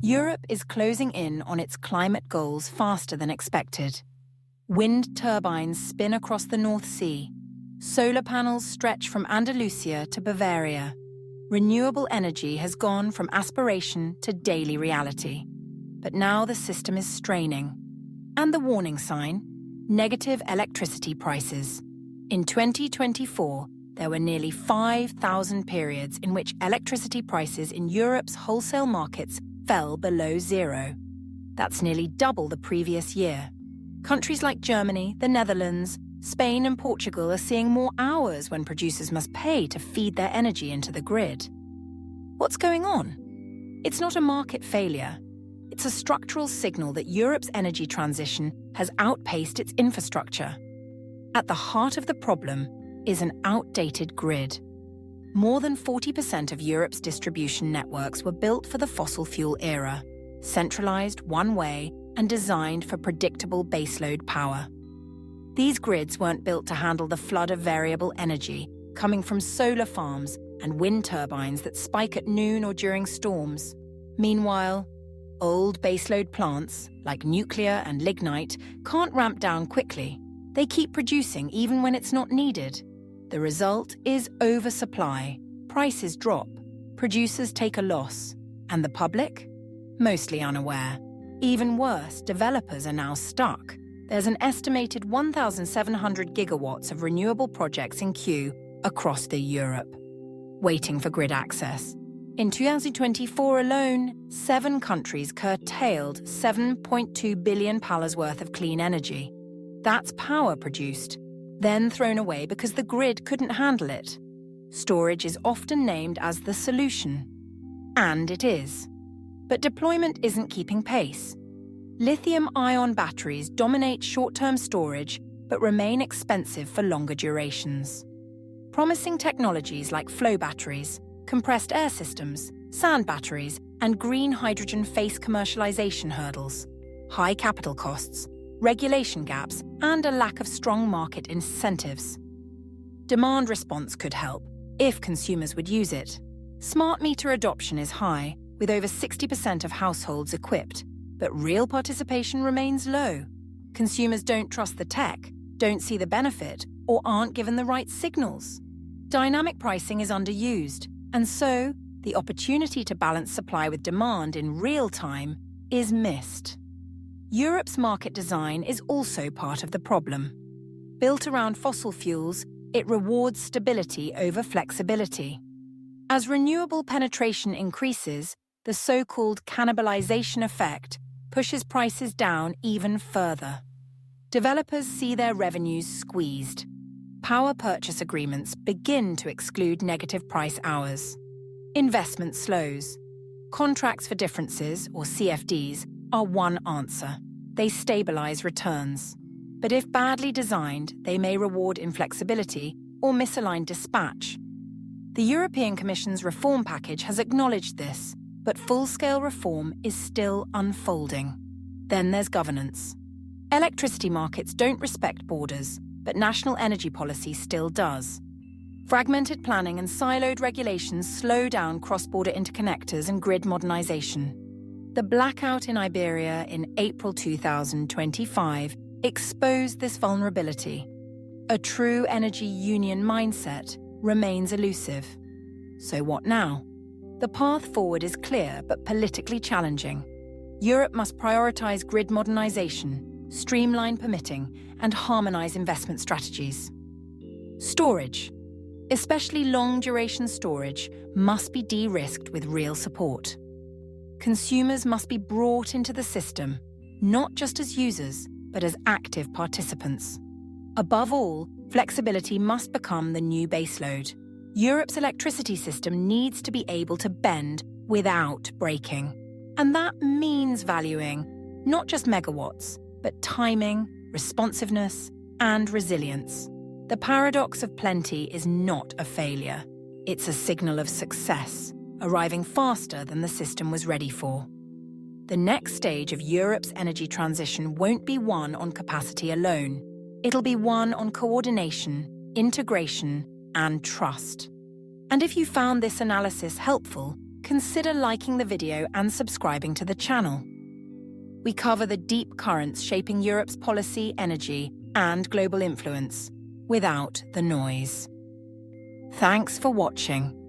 Europe is closing in on its climate goals faster than expected. Wind turbines spin across the North Sea. Solar panels stretch from Andalusia to Bavaria. Renewable energy has gone from aspiration to daily reality. But now the system is straining. And the warning sign? Negative electricity prices. In 2024, there were nearly 5,000 periods in which electricity prices in Europe's wholesale markets fell below zero. That's nearly double the previous year. Countries like Germany, the Netherlands, Spain and Portugal are seeing more hours when producers must pay to feed their energy into the grid. What's going on? It's not a market failure. It's a structural signal that Europe's energy transition has outpaced its infrastructure. At the heart of the problem is an outdated grid. More than 40% of Europe's distribution networks were built for the fossil fuel era, centralized, one-way, and designed for predictable baseload power. These grids weren't built to handle the flood of variable energy coming from solar farms and wind turbines that spike at noon or during storms. Meanwhile, old baseload plants, like nuclear and lignite, can't ramp down quickly. They keep producing even when it's not needed. The result is oversupply. Prices drop. Producers take a loss. And the public? Mostly unaware. Even worse, developers are now stuck. There's an estimated 1,700 gigawatts of renewable projects in queue across Europe, waiting for grid access. In 2024 alone, 7 countries curtailed 7.2 billion pallets worth of clean energy. That's power produced, then thrown away because the grid couldn't handle it. Storage is often named as the solution. And it is. But deployment isn't keeping pace. Lithium-ion batteries dominate short-term storage but remain expensive for longer durations. Promising technologies like flow batteries, compressed air systems, sand batteries, and green hydrogen face commercialization hurdles, high capital costs, regulation gaps, and a lack of strong market incentives. Demand response could help, if consumers would use it. Smart meter adoption is high, with over 60% of households equipped, but real participation remains low. Consumers don't trust the tech, don't see the benefit, or aren't given the right signals. Dynamic pricing is underused, and so the opportunity to balance supply with demand in real time is missed. Europe's market design is also part of the problem. Built around fossil fuels, it rewards stability over flexibility. As renewable penetration increases, the so-called cannibalization effect pushes prices down even further. Developers see their revenues squeezed. Power purchase agreements begin to exclude negative price hours. Investment slows. Contracts for differences, or CFDs, are one answer. They stabilize returns. But if badly designed, they may reward inflexibility or misalign dispatch. The European Commission's reform package has acknowledged this, but full-scale reform is still unfolding. Then there's governance. Electricity markets don't respect borders, but national energy policy still does. Fragmented planning and siloed regulations slow down cross-border interconnectors and grid modernization. The blackout in Iberia in April 2025 exposed this vulnerability. A true energy union mindset remains elusive. So what now? The path forward is clear but politically challenging. Europe must prioritize grid modernization, streamline permitting, and harmonize investment strategies. Storage, especially long-duration storage, must be de-risked with real support. Consumers must be brought into the system, not just as users, but as active participants. Above all, flexibility must become the new baseload. Europe's electricity system needs to be able to bend without breaking. And that means valuing not just megawatts, but timing, responsiveness, and resilience. The paradox of plenty is not a failure. It's a signal of success, arriving faster than the system was ready for. The next stage of Europe's energy transition won't be one on capacity alone. It'll be one on coordination, integration, and trust. And if you found this analysis helpful, consider liking the video and subscribing to the channel. We cover the deep currents shaping Europe's policy, energy, and global influence, without the noise. Thanks for watching.